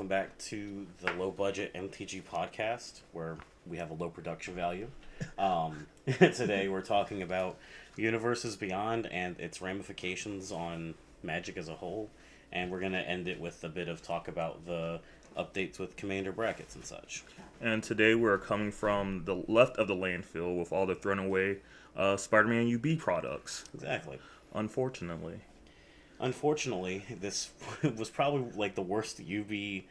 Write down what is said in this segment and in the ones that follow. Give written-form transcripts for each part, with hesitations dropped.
welcome back to the low budget MTG podcast where we have a low production value. Today we're talking about Universes Beyond and its ramifications on Magic as a whole, and we're going to end it with a bit of talk about the updates with Commander brackets and such. And today we're coming from the left of the landfill with all the thrown away Spider-Man UB products. Exactly. Unfortunately, this was probably like the worst UV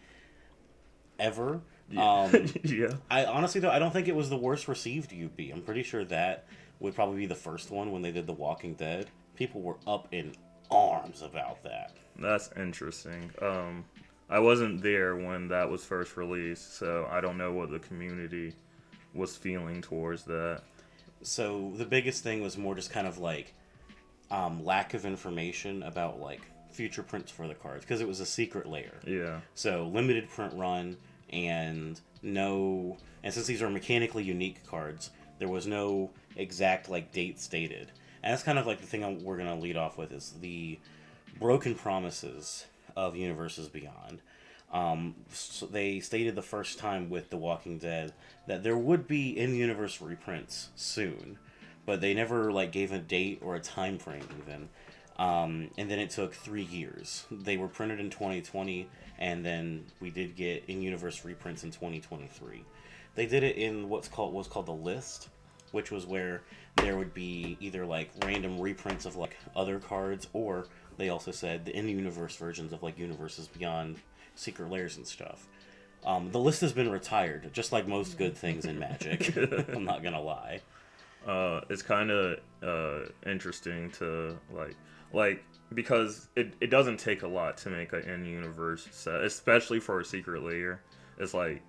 ever. Yeah. Yeah. I honestly though I don't think it was the worst received UB. I'm pretty sure that would probably be the first one when they did The Walking Dead. People were up in arms about that. That's interesting. I wasn't there when that was first released, so I don't know what the community was feeling towards that. So the biggest thing was more just kind of like lack of information about like future prints for the cards because it was a secret layer. Yeah. So limited print run and since these are mechanically unique cards, there was no exact like date stated. And that's kind of like the thing we're gonna lead off with is the broken promises of Universes Beyond. So they stated the first time with The Walking Dead that there would be in-universe reprints soon, but they never like gave a date or a time frame even. And then it took 3 years. They were printed in 2020, and then we did get in-universe reprints in 2023. They did it in what's called the list, which was where there would be either like random reprints of like other cards, or they also said the in-universe versions of like Universes Beyond, Secret Layers and stuff. The list has been retired, just like most good things in Magic. I'm not gonna lie. It's kind of interesting to like because it doesn't take a lot to make an in-universe set, especially for a secret layer. It's like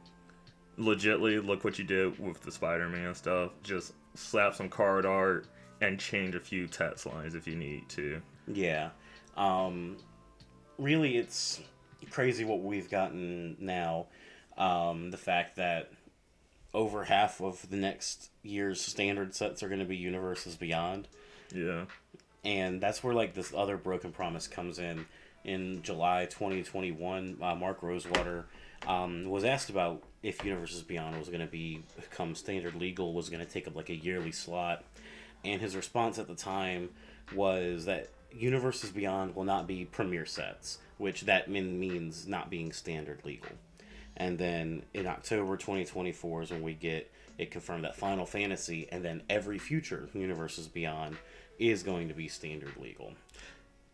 legitly look what you did with the Spider-Man stuff. Just slap some card art and change a few text lines if you need to. Yeah. Really, it's crazy what we've gotten now. The fact that over half of the next year's standard sets are going to be Universes Beyond. Yeah. And that's where like this other broken promise comes in. In July 2021, Mark Rosewater was asked about if Universes Beyond was going to become standard legal, was going to take up like a yearly slot. And his response at the time was that Universes Beyond will not be premier sets, which that means not being standard legal. And then in October 2024 is when we get it confirmed that Final Fantasy and then every future Universes Beyond is going to be standard legal.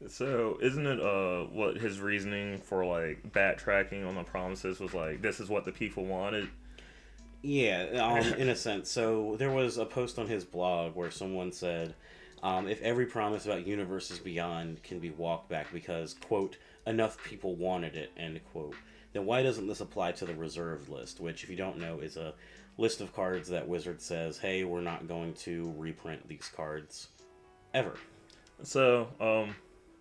So isn't it what his reasoning for like backtracking on the promises was like this is what the people wanted? Yeah, in a sense. So there was a post on his blog where someone said, if every promise about Universes Beyond can be walked back because, quote, enough people wanted it, end quote, then why doesn't this apply to the reserved list, which, if you don't know, is a list of cards that Wizard says, hey, we're not going to reprint these cards ever. So,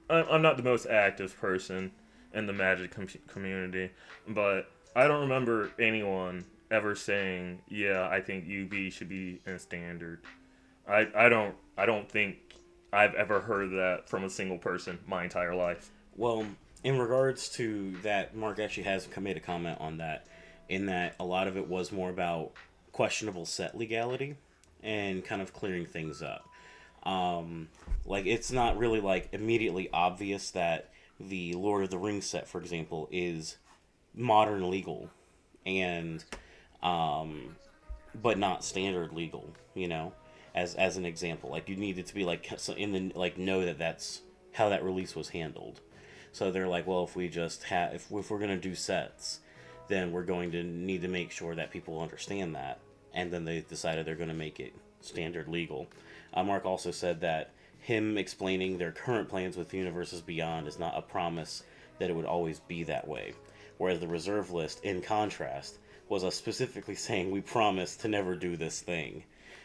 I'm not the most active person in the Magic community, but I don't remember anyone ever saying, yeah, I think UB should be in standard. I don't think I've ever heard that from a single person my entire life. Well, in regards to that, Mark actually has made a comment on that, in that a lot of it was more about questionable set legality and kind of clearing things up. Like, it's not really, like, immediately obvious that the Lord of the Rings set, for example, is modern legal and, but not standard legal, you know, as an example. Like, you need it to be, like, know that that's how that release was handled. So they're like, well, if we're going to do sets, then we're going to need to make sure that people understand that. And then they decided they're going to make it standard legal. Mark also said that him explaining their current plans with Universes Beyond is not a promise that it would always be that way. Whereas the reserve list, in contrast, was specifically saying we promise to never do this thing.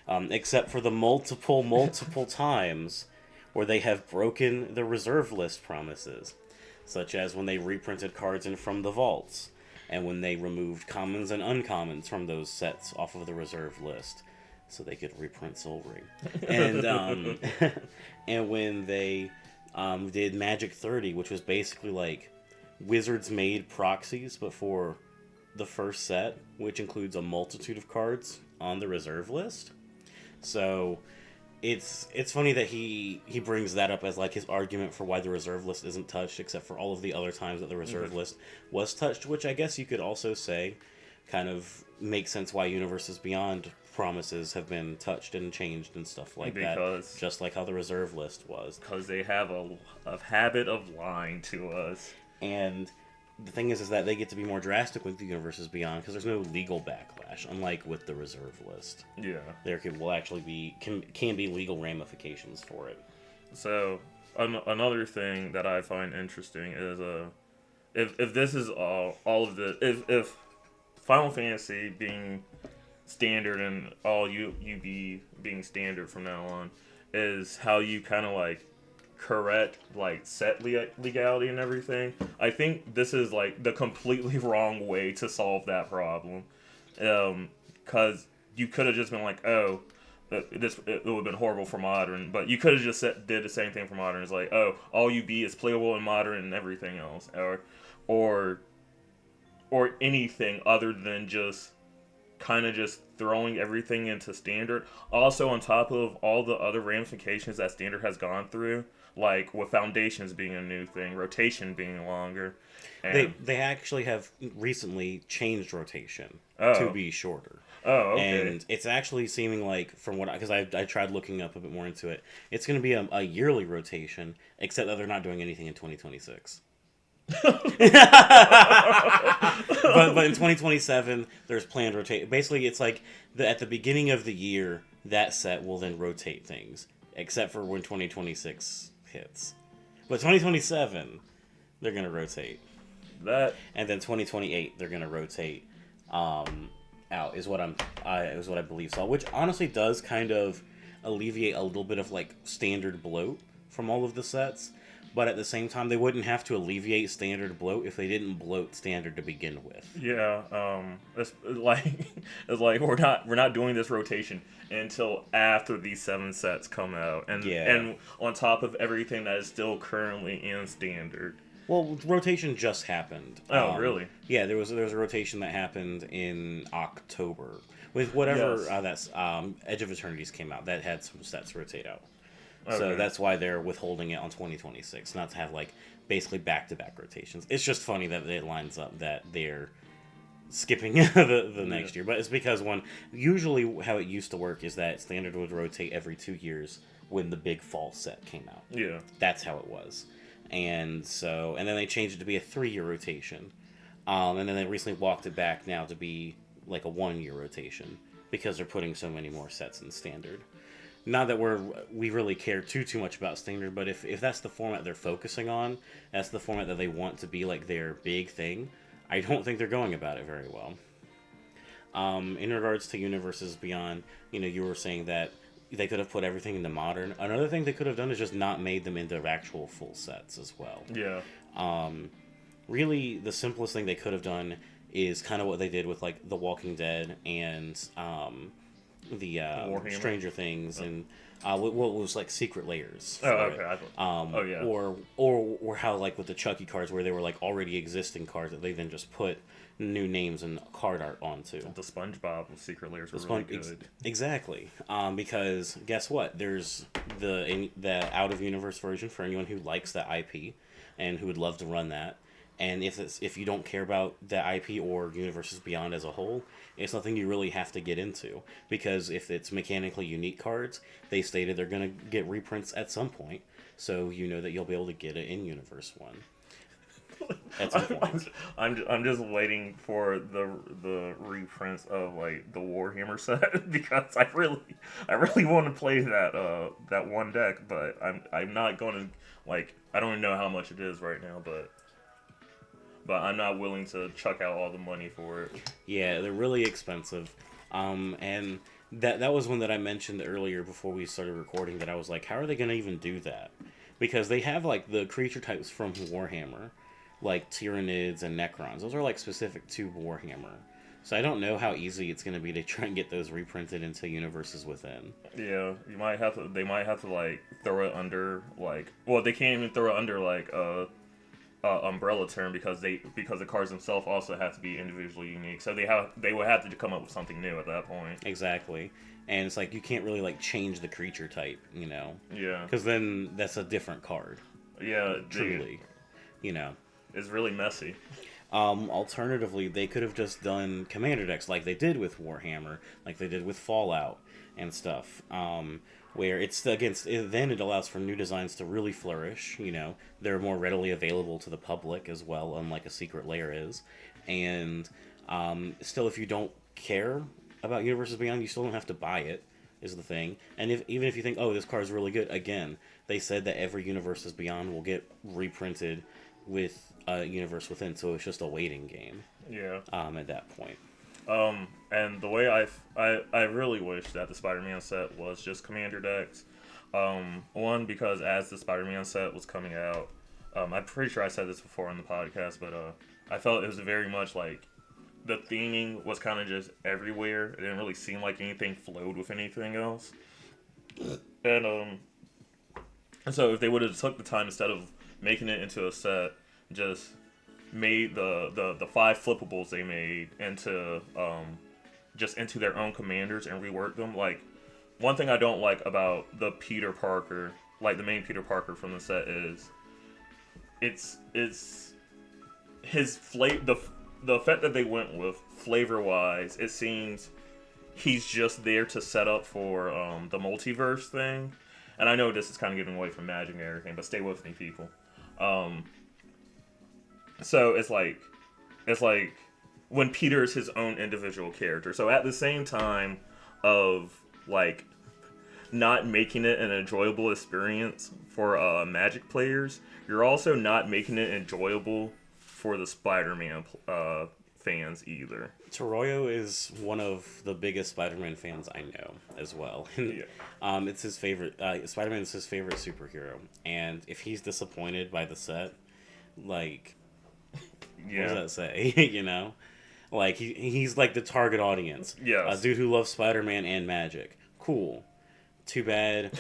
Except for the multiple times where they have broken the reserve list promises. Such as when they reprinted cards in From the Vaults, and when they removed commons and uncommons from those sets off of the reserve list, so they could reprint Soul Ring. And and when they did Magic 30, which was basically like Wizards made proxies, but for the first set, which includes a multitude of cards on the reserve list. So it's funny that he brings that up as like his argument for why the reserve list isn't touched, except for all of the other times that the reserve list was touched, which I guess you could also say kind of makes sense why Universes Beyond promises have been touched and changed and stuff like that, just like how the reserve list was. Because they have a habit of lying to us. And the thing is that they get to be more drastic with the Universes Beyond because there's no legal backlash, unlike with the reserve list. Yeah. There will actually be can be legal ramifications for it. So another thing that I find interesting is if this is all of the if Final Fantasy being standard and all UB being standard from now on is how you kind of like correct like set legality and everything. I think this is like the completely wrong way to solve that problem, because you could have just been like, oh, it would have been horrible for modern, but you could have just did the same thing for modern. It's like, oh, all UB is playable in modern and everything else, or anything other than just kind of just throwing everything into standard. Also, on top of all the other ramifications that standard has gone through, like with foundations being a new thing, rotation being longer. And They actually have recently changed rotation to be shorter. Oh, okay. And it's actually seeming like, from what because I tried looking up a bit more into it, it's going to be a yearly rotation, except that they're not doing anything in 2026. but in 2027 there's planned rotation. Basically it's like at the beginning of the year that set will then rotate things, except for when 2026 hits. But 2027 they're going to rotate that, and then 2028 they're going to rotate out is what I believe. So, which honestly does kind of alleviate a little bit of like standard bloat from all of the sets. But at the same time, they wouldn't have to alleviate standard bloat if they didn't bloat standard to begin with. Yeah, it's like we're not doing this rotation until after these 7 sets come out, and on top of everything that is still currently in standard. Well, rotation just happened. Oh, really? Yeah, there was a rotation that happened in October with whatever Yes. that's Edge of Eternities came out that had some sets rotate out. Okay. So that's why they're withholding it on 2026, not to have like basically back-to-back rotations. It's just funny that it lines up that they're skipping the next year, but it's because usually how it used to work is that standard would rotate every 2 years when the big fall set came out. Yeah, that's how it was, and then they changed it to be a 3-year rotation, and then they recently walked it back now to be like a 1-year rotation because they're putting so many more sets in standard. Not that we really care too much about standard, but if that's the format they're focusing on, that's the format that they want to be like their big thing, I don't think they're going about it very well. In regards to Universes Beyond, you were saying that they could have put everything into modern. Another thing they could have done is just not made them into actual full sets as well. Yeah. Really, the simplest thing they could have done is kind of what they did with like The Walking Dead and the Stranger Things and what was like Secret Layers. Oh, okay. Oh, yeah. Or how like with the Chucky cards where they were like already existing cards that they then just put new names and card art onto. The SpongeBob Secret Layers were really good. Exactly. Because guess what? There's the out of universe version for anyone who likes that IP and who would love to run that. And if you don't care about the IP or Universes Beyond as a whole, it's nothing you really have to get into. Because if it's mechanically unique cards, they stated they're going to get reprints at some point. So you know that you'll be able to get it in Universe 1. At some point. I'm just waiting for the reprints of like the Warhammer set because I really want to play that one deck, but I'm not going to like I don't even know how much it is right now, but I'm not willing to chuck out all the money for it. Yeah, they're really expensive. And that was one that I mentioned earlier before we started recording that I was like, how are they going to even do that? Because they have like the creature types from Warhammer, like Tyranids and Necrons. Those are like specific to Warhammer. So I don't know how easy it's going to be to try and get those reprinted into Universes Within. Yeah, they might have to like throw it under like, well, they can't even throw it under like umbrella term because the cards themselves also have to be individually unique. So they would have to come up with something new at that point. Exactly. And it's like you can't really like change the creature type, Yeah. because then that's a different card. Yeah. Truly, you know. It's really messy. Alternatively, they could have just done commander decks like they did with Warhammer, like they did with Fallout and stuff. Where it's against, then it allows for new designs to really flourish. They're more readily available to the public as well, unlike a Secret Lair is. And still, if you don't care about Universes Beyond, you still don't have to buy it. Is the thing. And even if you think, oh, this card is really good, again, they said that every Universes Beyond will get reprinted with a Universe Within, so it's just a waiting game. Yeah. At that point. And the way I really wish that the Spider-Man set was just commander decks. One, because as the Spider-Man set was coming out, I'm pretty sure I said this before on the podcast, but I felt it was very much like the theming was kind of just everywhere. It didn't really seem like anything flowed with anything else. And so if they would have took the time, instead of making it into a set, just made the 5 flippables they made into just into their own commanders and reworked them. Like, one thing I don't like about the Peter Parker, like the main Peter Parker from the set, is it's his the effect that they went with flavor wise. It seems he's just there to set up for the multiverse thing. And I know this is kind of getting away from Magic and everything, but stay with me, people. So it's like when Peter is his own individual character. So at the same time of like not making it an enjoyable experience for Magic players, you're also not making it enjoyable for the Spider-Man fans either. Toroyo is one of the biggest Spider-Man fans I know as well. Yeah. It's his favorite. Spider-Man is his favorite superhero, and if he's disappointed by the set, like, Yeah. what does that say? Like he's like the target audience. Yes. A dude who loves Spider-Man and Magic. Cool. Too bad.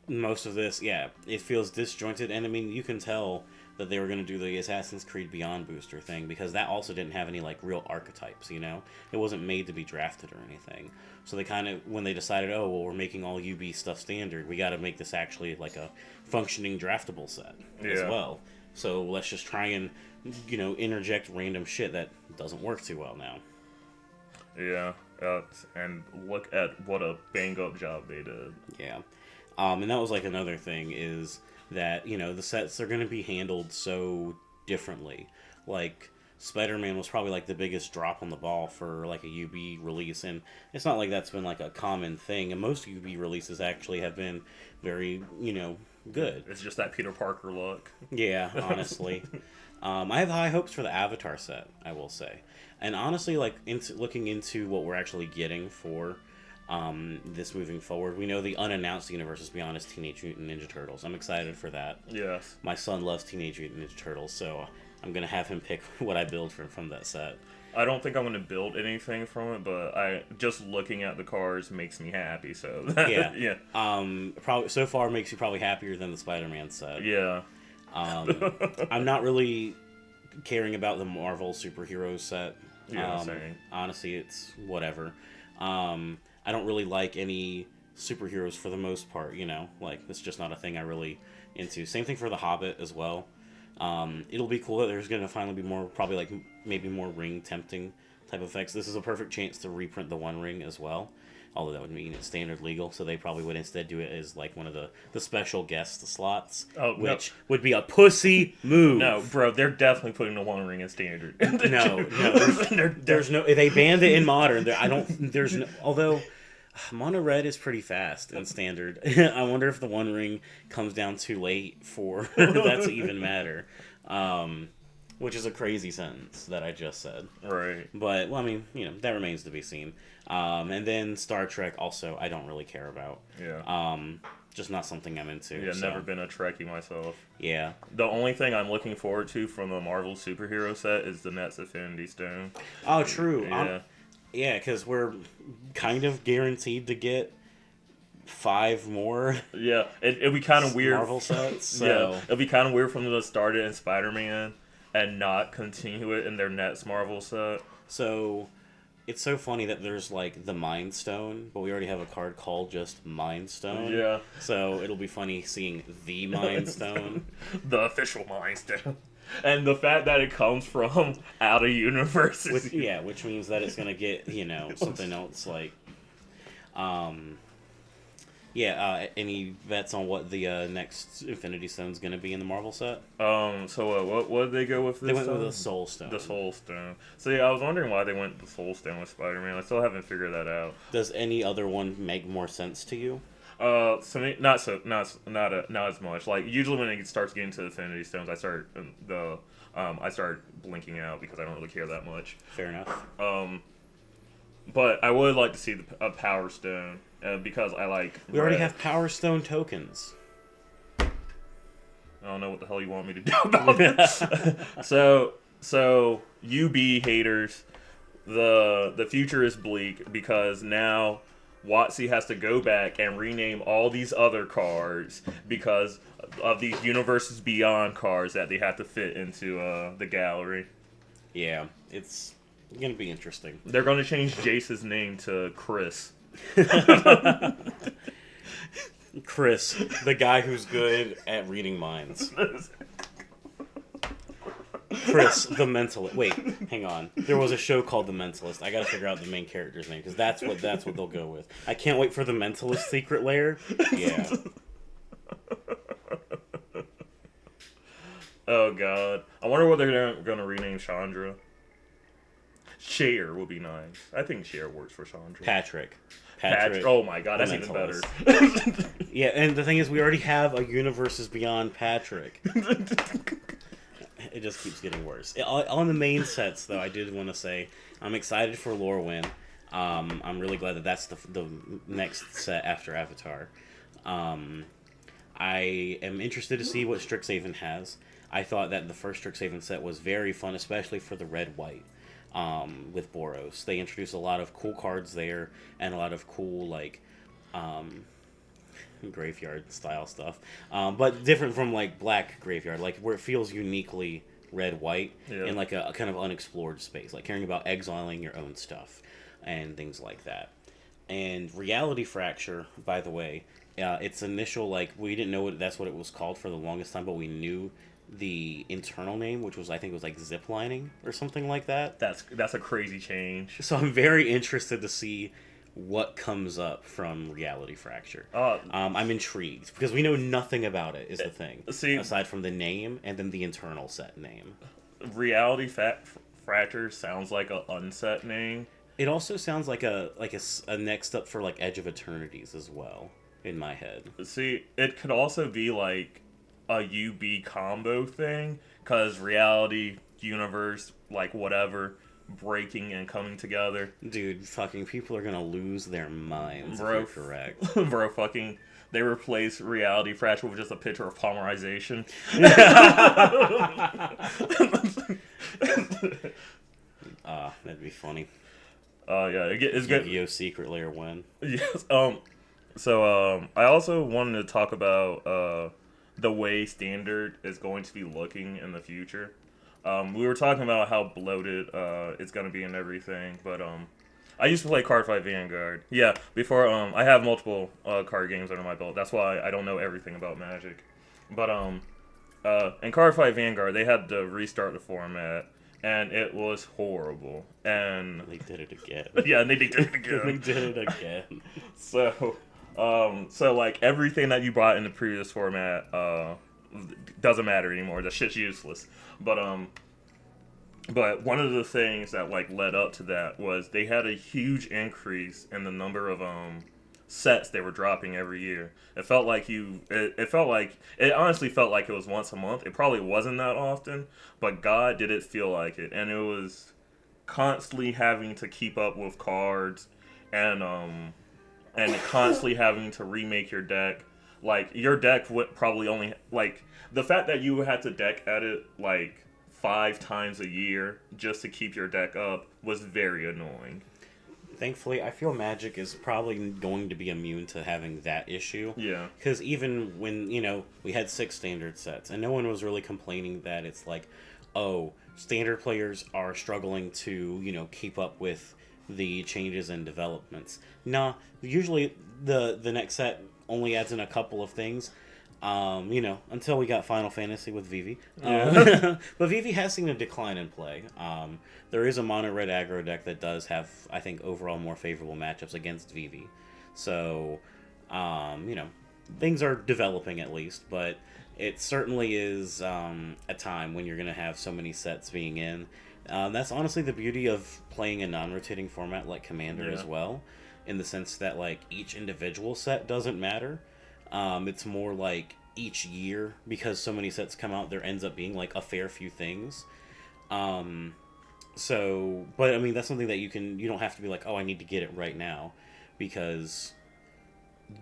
Most of this, yeah, it feels disjointed, and I mean, you can tell that they were going to do the Assassin's Creed Beyond booster thing, because that also didn't have any like real archetypes, it wasn't made to be drafted or anything. So they kind of, when they decided, oh well, we're making all UB stuff standard, we got to make this actually like a functioning draftable set as well. So let's just try and interject random shit that doesn't work too well now. Yeah, and look at what a bang up job they did. Yeah. And that was like another thing, is that, the sets are going to be handled so differently. Like, Spider-Man was probably like the biggest drop on the ball for like a UB release, and it's not like that's been like a common thing, and most UB releases actually have been very, good. It's just that Peter Parker look. Yeah, honestly. I have high hopes for the Avatar set, I will say. And honestly, like, looking into what we're actually getting for this moving forward, we know the unannounced Universes Beyond is Teenage Mutant Ninja Turtles. I'm excited for that. Yes. My son loves Teenage Mutant Ninja Turtles, so I'm going to have him pick what I build from that set. I don't think I'm going to build anything from it, but just looking at the cards makes me happy, so... Yeah. Yeah. Probably, so far makes you probably happier than the Spider-Man set. Yeah. I'm not really caring about the Marvel superhero set. Yeah, same. Honestly, it's whatever. I don't really like any superheroes for the most part, like, it's just not a thing I really into. Same thing for The Hobbit as well. It'll be cool that there's going to finally be more, probably like maybe more ring tempting type effects. This is a perfect chance to reprint the One Ring as well, although that would mean it's standard legal, so they probably would instead do it as like one of the special guest slots, which would be a pussy move. No, bro, they're definitely putting the One Ring in standard. No, there's no. They banned it in modern. There's no. Although Mono Red is pretty fast in standard. I wonder if the One Ring comes down too late for that to even matter. Which is a crazy sentence that I just said. Right. But, well, I mean, that remains to be seen. And then Star Trek also, I don't really care about. Yeah. Just not something I'm into. Yeah, never been a Trekkie myself. Yeah. The only thing I'm looking forward to from the Marvel superhero set is the Nets Affinity Stone. Oh, true. Yeah. Yeah, because we're kind of guaranteed to get 5 more Yeah, it'd be kind of weird. Marvel sets. Yeah, So it'd be kind of weird for them to start it in Spider-Man and not continue it in their next Marvel set. so it's so funny that there's like the Mind Stone, but we already have a card called just Mind Stone. Yeah. So it'll be funny seeing the Mind Stone. The official Mind Stone. And the fact that it comes from out of universe. Which means that it's gonna get something else like, any bets on what the next Infinity Stone's gonna be in the Marvel set? What did they go with this They went time? with the Soul Stone. The Soul Stone. So yeah, I was wondering why they went the Soul Stone with Spider-Man. I still haven't figured that out. Does any other one make more sense to you? So not as much. Like usually when it starts getting to Infinity Stones, I start blinking out because I don't really care that much. Fair enough. But I would like to see a Power Stone because I like. We already have Power Stone tokens. I don't know what the hell you want me to do about this. So UB haters, the future is bleak because now WotC has to go back and rename all these other cards because of these Universes Beyond cards that they have to fit into the gallery. Yeah, it's gonna be interesting. They're gonna change Jace's name to Chris. Chris, the guy who's good at reading minds. Chris, the Mentalist. Wait, hang on. There was a show called The Mentalist. I gotta figure out the main character's name because that's what they'll go with. I can't wait for the Mentalist Secret Lair. Yeah. Oh god, I wonder what they're gonna rename Chandra. Cher will be nice. I think Cher works for Chandra. Patrick. Oh my god, that's even better. Yeah, and the thing is, we already have a Universes Beyond Patrick. It just keeps getting worse. On the main sets, though, I did want to say I'm excited for Lorwyn. I'm really glad that that's the next set after Avatar. I am interested to see what Strixhaven has. I thought that the first Strixhaven set was very fun, especially for the red-white. With Boros. They introduced a lot of cool cards there and a lot of cool graveyard style stuff, but different from like black graveyard, like where it feels uniquely red-white in like a kind of unexplored space, like caring about exiling your own stuff and things like that. And Reality Fracture, by the way, its initial we didn't know that's what it was called for the longest time, but we knew the internal name, which was I think it was like ziplining or something like that. That's a crazy change. So I'm very interested to see what comes up from Reality Fracture. I'm intrigued because we know nothing about it. Is the thing aside from the name and then the internal set name. Reality Fracture sounds like a unset name. It also sounds like a next up for like Edge of Eternities as well in my head. See, it could also be like a UB combo thing, because reality, universe, like whatever, breaking and coming together. Dude, fucking people are gonna lose their minds bro, if you're correct. Bro, fucking, they replace Reality Fracture with just a picture of polymerization. That'd be funny. Yeah, it's good. Yu-Gi-Oh! Secret Lair win. Yes. I also wanted to talk about the way Standard is going to be looking in the future. We were talking about how bloated it's going to be and everything, but I used to play Cardfight Vanguard. Yeah, before I have multiple card games under my belt. That's why I don't know everything about Magic. But in Cardfight Vanguard, they had to restart the format, and it was horrible. And they did it again. Yeah, and they did it again. They did it again. So like everything that you brought in the previous format doesn't matter anymore. That shit's useless. But one of the things that like led up to that was they had a huge increase in the number of sets they were dropping every year. It honestly felt like it was once a month. It probably wasn't that often, but God did it feel like it. And it was constantly having to keep up with cards and constantly having to remake your deck. Like, your deck would probably only, like, the fact that you had to deck edit, like, 5 times a year just to keep your deck up was very annoying. thankfully, I feel Magic is probably going to be immune to having that issue. Yeah. Because even when, we had 6 standard sets, and no one was really complaining that it's like, oh, standard players are struggling to, keep up with the changes and developments. Nah, usually the next set only adds in a couple of things. Until we got Final Fantasy with Vivi. Yeah. But Vivi has seen a decline in play. There is a mono red aggro deck that does have, I think, overall more favorable matchups against Vivi. So, things are developing at least, but it certainly is a time when you're going to have so many sets being in. That's honestly the beauty of playing a non-rotating format like Commander as well, in the sense that like each individual set doesn't matter. It's more like each year, because so many sets come out, there ends up being like a fair few things. But I mean, that's something that you don't have to be like, oh, I need to get it right now, because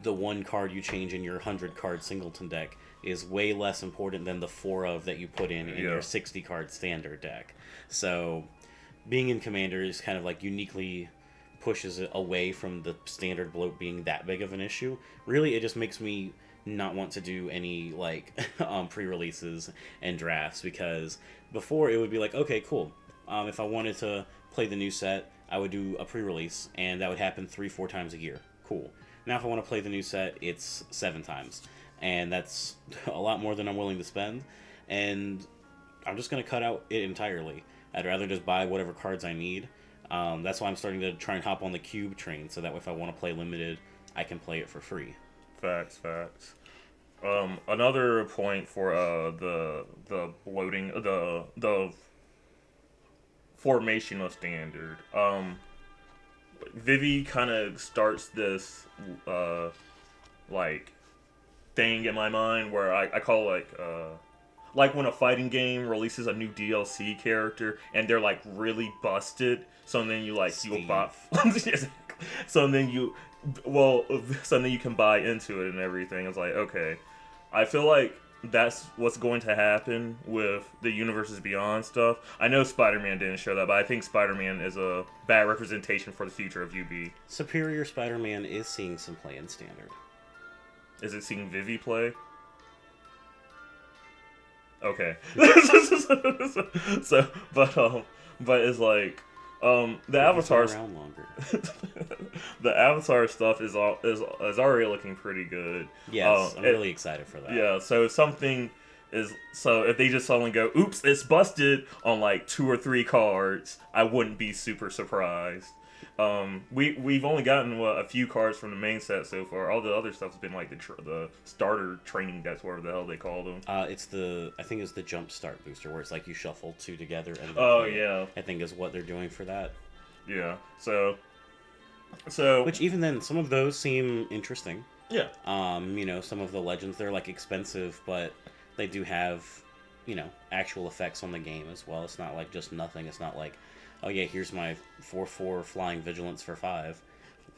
the one card you change in your 100 card singleton deck is way less important than the 4 of that you put in your 60 card standard deck. So being in Commander is kind of like uniquely pushes it away from the standard bloat being that big of an issue. Really, it just makes me not want to do any like pre-releases and drafts, because before it would be like, okay, cool. If I wanted to play the new set, I would do a pre-release, and that would happen 3-4 times a year. Cool. Now if I want to play the new set, it's 7 times, and that's a lot more than I'm willing to spend, and I'm just going to cut out it entirely. I'd rather just buy whatever cards I need. That's why I'm starting to try and hop on the cube train, so that if I want to play limited, I can play it for free. Facts. Another point for the bloating, the formation of standard. Vivi kind of starts this like thing in my mind where I call like when a fighting game releases a new DLC character and they're like really busted, so then you buy so then you can buy into it and everything. It's like, okay, I feel like that's what's going to happen with the Universes Beyond stuff. I know Spider-Man didn't show that, but I think Spider-Man is a bad representation for the future of UB. Superior Spider-Man is seeing some play in Standard. Is it seeing Vivi play? Okay. But it's like, the Avatar around longer. The Avatar stuff is already looking pretty good. Yes, I'm really excited for that. Yeah, so if they just suddenly go, oops, it's busted on like 2 or 3 cards, I wouldn't be super surprised. We've only gotten a few cards from the main set so far. All the other stuff's been like the starter training decks, whatever the hell they call them. I think it's the Jump Start booster, where it's like you shuffle 2 together and I think is what they're doing for that. Yeah. So which even then, some of those seem interesting. Yeah. Some of the legends, they're like expensive, but they do have, actual effects on the game as well. It's not like just nothing. It's not like, oh yeah, here's my 4/4 flying vigilance for 5.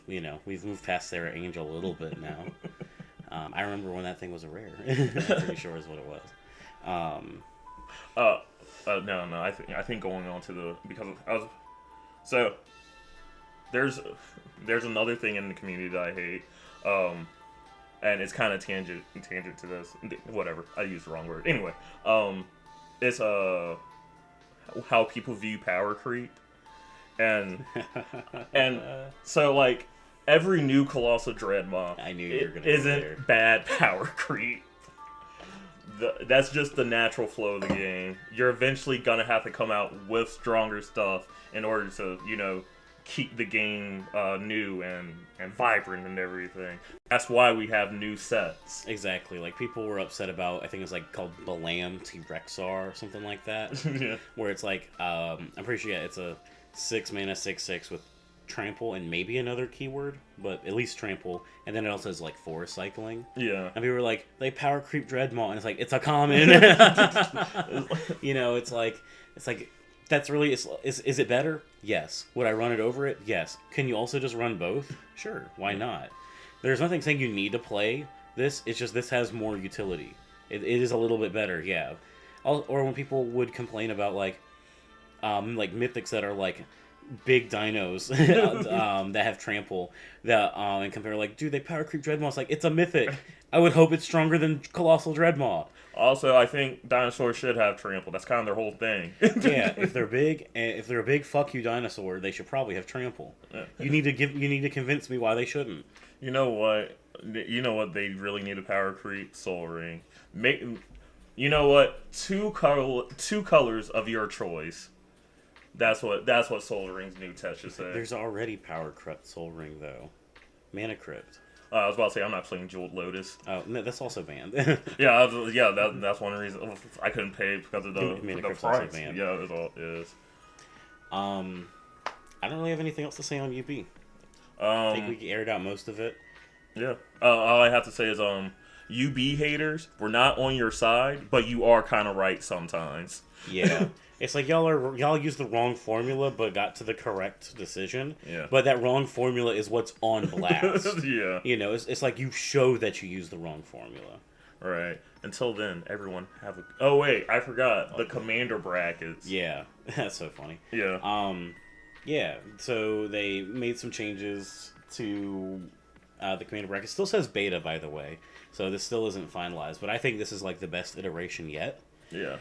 We've moved past Sarah Angel a little bit now. I remember when that thing was a rare. I'm pretty sure is what it was. No. I think going on to there's another thing in the community that I hate, and it's kind of tangent to this. Whatever, I used the wrong word. Anyway, it's how people view power creep, and so like every new Colossal Dreadmount, I knew you were gonna isn't bad power creep. That's just the natural flow of the game. You're eventually gonna have to come out with stronger stuff in order to keep the game new and vibrant and everything. That's why we have new sets. Exactly. Like, people were upset about, I think it's like called Balam T-Rexar or something like that. Yeah. Where it's like, I'm pretty sure, it's a 6 mana 6/6 with trample and maybe another keyword, but at least trample, and then it also has like forest cycling. Yeah. And people were like, they power creep Dreadmount, and it's like, it's a common. It's like that's really, is it better? Yes. Would I run it over it? Yes. Can you also just run both? Sure. Why not? There's nothing saying you need to play this. It's just this has more utility. It is a little bit better, yeah. Or when people would complain about like mythics that are like big dinos that have trample that and compare like, dude, they power creep Dreadmaw. It's like, it's a mythic. I would hope it's stronger than Colossal Dreadmaw. Also, I think dinosaurs should have trample. That's kind of their whole thing. Yeah, if they're big, and if they're a big fuck you dinosaur, they should probably have trample. You need to convince me why they shouldn't. You know what? You know what? They really need a power creep Soul Ring. Make. You know what? Two colors of your choice. That's what Soul Ring's new test should say. There's already Power Crypt Soul Ring though, Mana Crypt. I was about to say I'm not playing Jeweled Lotus. Oh no, that's also banned. That's one reason I couldn't pay because of the price. Also banned. Yeah, it is. I don't really have anything else to say on UB. I think we aired out most of it. Yeah. All I have to say is UB haters, we're not on your side, but you are kind of right sometimes. Yeah. It's like y'all used the wrong formula, but got to the correct decision. Yeah. But that wrong formula is what's on blast. Yeah. You know, it's like you show that you used the wrong formula. Right. Until then, everyone have a. Oh wait, I forgot the commander brackets. Yeah, that's so funny. Yeah. Yeah. So they made some changes to the commander bracket. It still says beta, by the way, so this still isn't finalized. But I think this is like the best iteration yet. Yeah.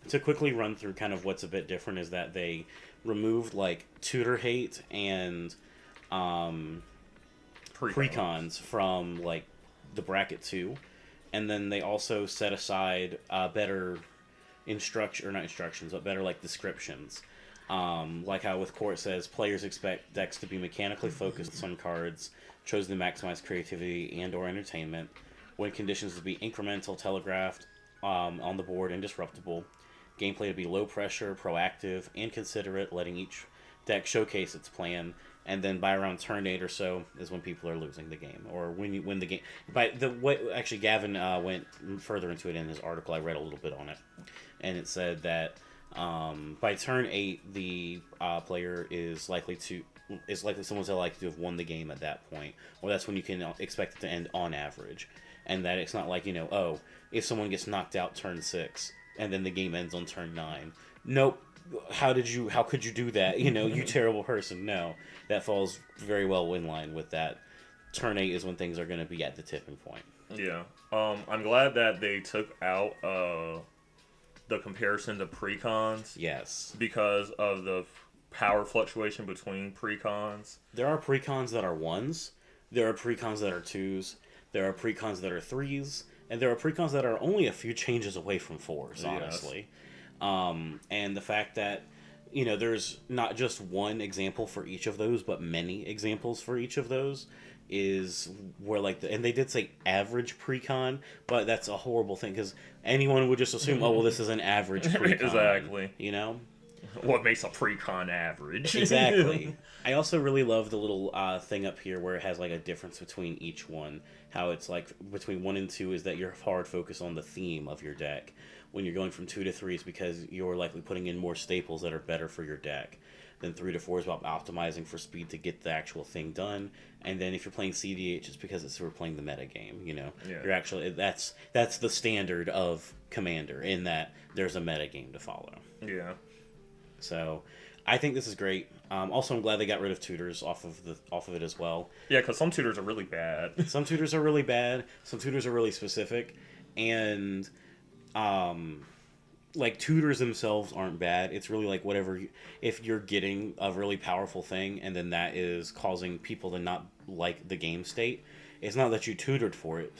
To quickly run through kind of what's a bit different is that they removed like tutor hate and precons from like the bracket 2, and then they also set aside better better like descriptions, like how with core it says players expect decks to be mechanically focused on cards chosen to maximize creativity and or entertainment, win conditions to be incremental, telegraphed on the board, and disruptible. Gameplay to be low pressure, proactive, and considerate, letting each deck showcase its plan. And then by around turn 8 or so is when people are losing the game, or when you win the game. Actually, Gavin went further into it in his article. I read a little bit on it, and it said that by turn 8, the player is likely someone's likely to have won the game at that point, or that's when you can expect it to end on average, and that it's not like if someone gets knocked out turn 6. And then the game ends on turn 9. Nope. How could you do that? You terrible person. No. That falls very well in line with that. Turn 8 is when things are going to be at the tipping point. Yeah. I'm glad that they took out the comparison to precons. Yes. Because of the power fluctuation between precons. There are precons that are 1s. There are precons that are 2s. There are precons that are 3s. And there are precons that are only a few changes away from 4s, honestly. Yes. And the fact that, there's not just one example for each of those, but many examples for each of those is where, and they did say average precon, but that's a horrible thing, because anyone would just assume, oh, well, this is an average precon. Exactly. What makes a precon average? Exactly. I also really love the little thing up here where it has, a difference between each one. How it's between 1 and 2 is that you're hard focused on the theme of your deck. When you're going from 2 to 3 is because you're likely putting in more staples that are better for your deck. Then 3 to 4 is about optimizing for speed to get the actual thing done. And then if you're playing CDH, it's because we're playing the meta game. Yeah. You're actually that's the standard of Commander, in that there's a meta game to follow. Yeah. So, I think this is great. Also, I'm glad they got rid of tutors off of it as well. Yeah, because some tutors are really bad. Some tutors are really bad. Some tutors are really specific, and tutors themselves aren't bad. It's really whatever. If you're getting a really powerful thing, and then that is causing people to not like the game state, it's not that you tutored for it.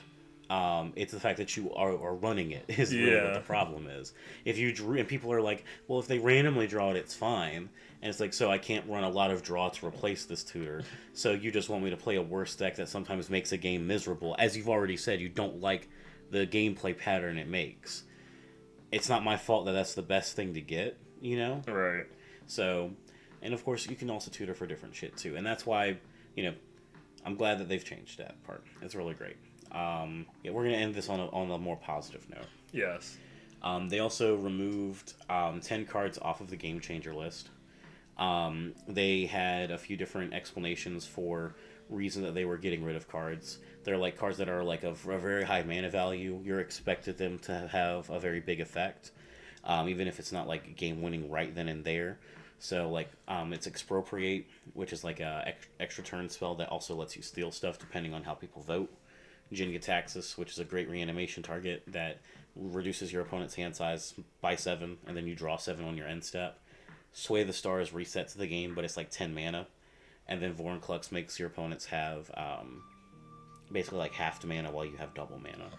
It's the fact that you are running it is really what the problem is. If you drew, and people are like, well, if they randomly draw it, it's fine. And it's so I can't run a lot of draw to replace this tutor. So you just want me to play a worse deck that sometimes makes a game miserable. As you've already said, you don't like the gameplay pattern it makes. It's not my fault that that's the best thing to get, Right. So, and of course, you can also tutor for different shit too. And that's why, I'm glad that they've changed that part. It's really great. We're going to end this on a more positive note. Yes. They also removed 10 cards off of the Game Changer list. They had a few different explanations for reason that they were getting rid of cards. They're cards that are of a very high mana value. You're expected them to have a very big effect, even if it's not game winning right then and there. So like it's expropriate, which is like a extra turn spell that also lets you steal stuff depending on how people vote. Jinya Taxis, which is a great reanimation target that reduces your opponent's hand size by 7, and then you draw 7 on your end step. Sway the Stars resets the game, but it's like 10 mana. And then Vorinclex makes your opponents have basically like half the mana while you have double mana.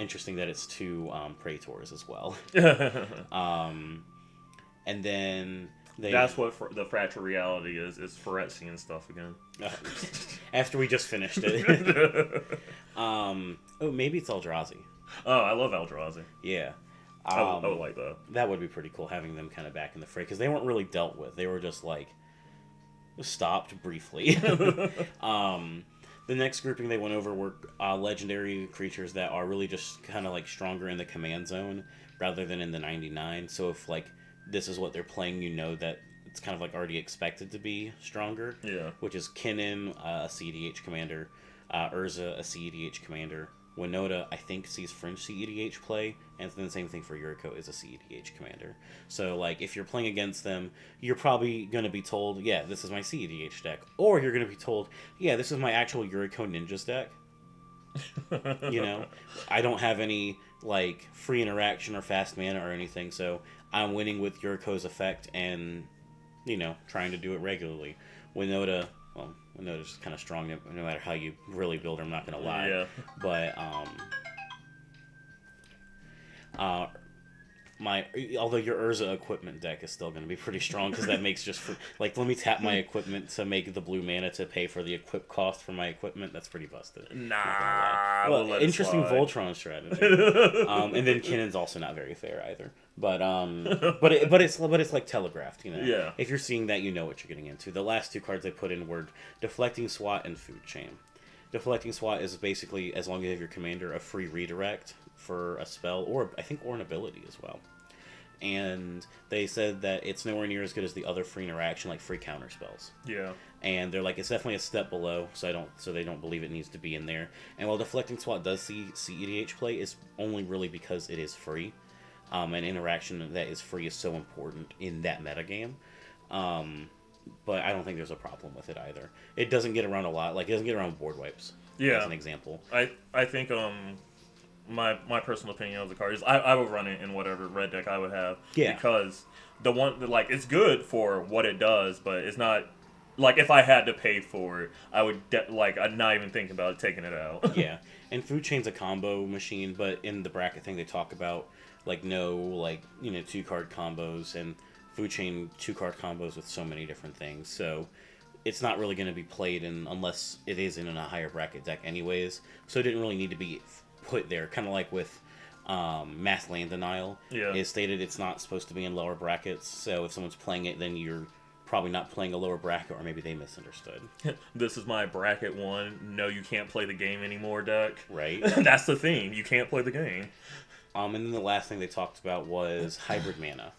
Interesting that it's 2 Praetors as well. And then That's what the fractured reality is. It's Phyrexian stuff again. After we just finished it. Maybe it's Eldrazi. Oh, I love Eldrazi. Yeah. I would like that. That would be pretty cool, having them kind of back in the fray, because they weren't really dealt with. They were just like stopped briefly. The next grouping they went over were legendary creatures that are really just kind of like stronger in the command zone rather than in the 99. So if like this is what they're playing, you know that it's kind of like already expected to be stronger. Yeah. Which is Kinnan, a CEDH commander, Urza, a CEDH commander. Winota, I think, sees French CEDH play, and then the same thing for Yuriko is a CEDH commander. So, like, if you're playing against them, you're probably going to be told, yeah, this is my CEDH deck. Or you're going to be told, yeah, this is my actual Yuriko Ninjas deck. You know? I don't have any, like, free interaction or fast mana or anything, so I'm winning with Yuriko's effect and, you know, trying to do it regularly. Winota's just kind of strong no matter how you really build her, I'm not going to lie. Yeah. But, although your Urza equipment deck is still going to be pretty strong, because that makes let me tap my equipment to make the blue mana to pay for the equip cost for my equipment. That's pretty busted. Nah. Well, interesting Voltron strategy. And then Kinnan's also not very fair either. But it's like telegraphed, you know. Yeah. If you're seeing that, you know what you're getting into. The last 2 cards I put in were Deflecting Swat and Food Chain. Deflecting Swat is basically, as long as you have your commander, a free redirect for a spell, or I think an ability as well. And they said that it's nowhere near as good as the other free interaction, like free counter spells. Yeah. And they're like, it's definitely a step below, so they don't believe it needs to be in there. And while Deflecting Swat does see CEDH play, it's only really because it is free. And interaction that is free is so important in that metagame. But I don't think there's a problem with it either. It doesn't get around a lot. Like, it doesn't get around board wipes. Yeah. As an example. I think my personal opinion of the card is I would run it in whatever red deck I would have. Yeah. Because it's good for what it does, but it's not like if I had to pay for it, I would I'd not even think about taking it out. Yeah. And Food Chain's a combo machine, but in the bracket thing they talk about no 2-card combos, and Food Chain 2-card combos with so many different things. So it's not really going to be played unless it is in a higher bracket deck anyways. So it didn't really need to be put there. Kind of like with Mass Land Denial. Yeah. It's stated it's not supposed to be in lower brackets. So if someone's playing it, then you're probably not playing a lower bracket, or maybe they misunderstood. This is my bracket 1. No, you can't play the game anymore deck. Right. That's the theme. You can't play the game. And then the last thing they talked about was hybrid mana.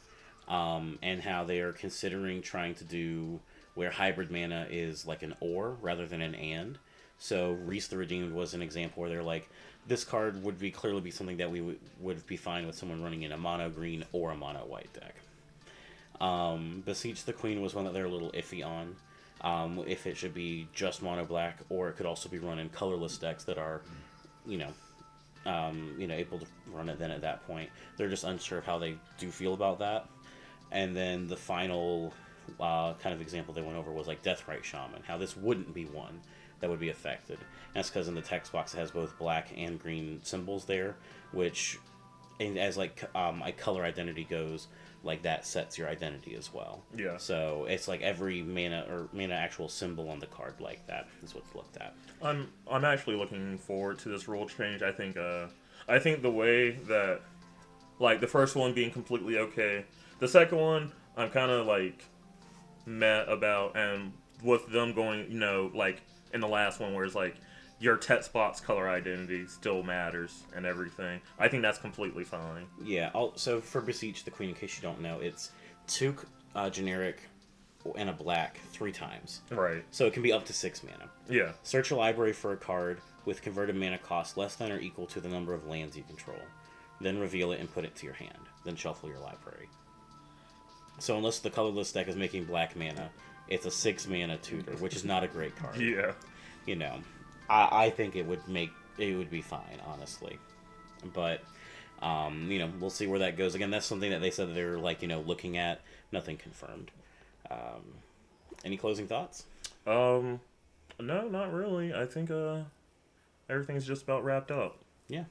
And how they are considering trying to do where hybrid mana is like an or rather than an and. So Reese the Redeemed was an example where they're like, this card would clearly be something that we would be fine with someone running in a mono green or a mono white deck. Beseech the Queen was one that they're a little iffy on. If it should be just mono black, or it could also be run in colorless decks that are, able to run it then at that point. They're just unsure of how they do feel about that. And then the final kind of example they went over was like Deathrite Shaman, how this wouldn't be one that would be affected. And that's because in the text box it has both black and green symbols there, which, as a color identity goes, like that sets your identity as well. Yeah. So it's like every mana actual symbol on the card like that is what's looked at. I'm actually looking forward to this rule change. I think the way that, like, the first one being completely okay, the second one I'm kind of like meh about, and with them going, in the last one where it's like your text box color identity still matters and everything. I think that's completely fine. Yeah. So for Beseech the Queen, in case you don't know, it's 2 generic and a black 3 times. Right. So it can be up to 6 mana. Yeah. Search your library for a card with converted mana cost less than or equal to the number of lands you control. Then reveal it and put it to your hand. Then shuffle your library. So unless the colorless deck is making black mana, it's a 6 mana tutor, which is not a great card. Yeah. You know, I think it would be fine, honestly. But we'll see where that goes. Again, that's something that they said that they were like, looking at. Nothing confirmed. Any closing thoughts? No, not really. I think everything's just about wrapped up. Yeah.